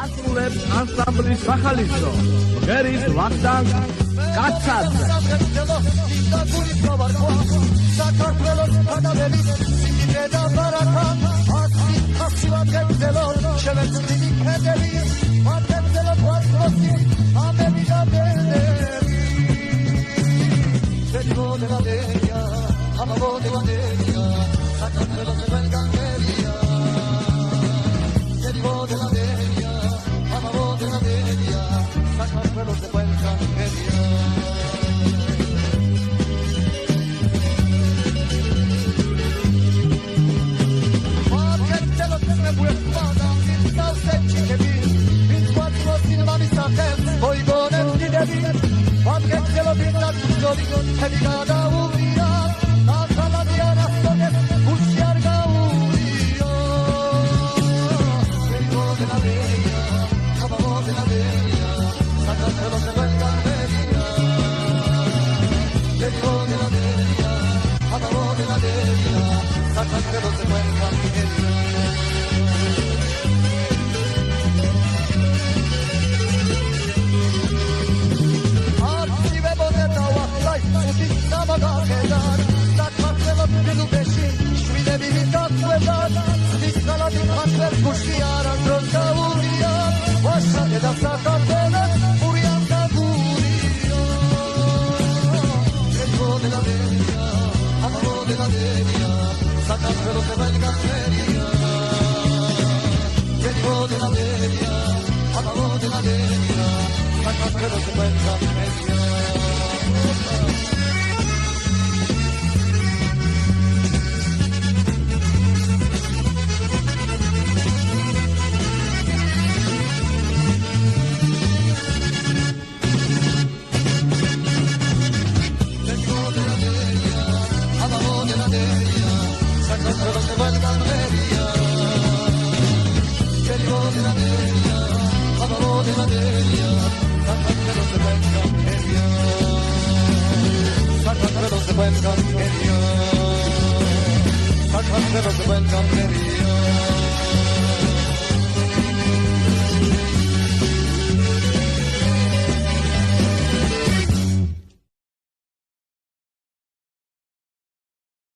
ასრულებს ანსამბლის სახალისო მღერის ვახტანგ კაცაძე საქართველოს ფანაველი სიდიდე და ბარაკა ასივად გეგზელო შევეცდილი ქედელი მათემზელო ყვასლოსი ამები და ბენდები შედიბოდელადენია ამაბოდელადენია საქართველოს ველგანელია შედიბოდელადენია ამაბოდელადენია საქართველოს ველგანელია Hoy con el dinero, porque se lo dice a tu novio, que diga la uria, hasta la diana, buscar gaudio. Vengo de la bella, acabamos de la bella, sacándolo de la galería. Vengo de la bella, acabamos de la bella, sacándolo de la galería. Sacándolo de buen campería.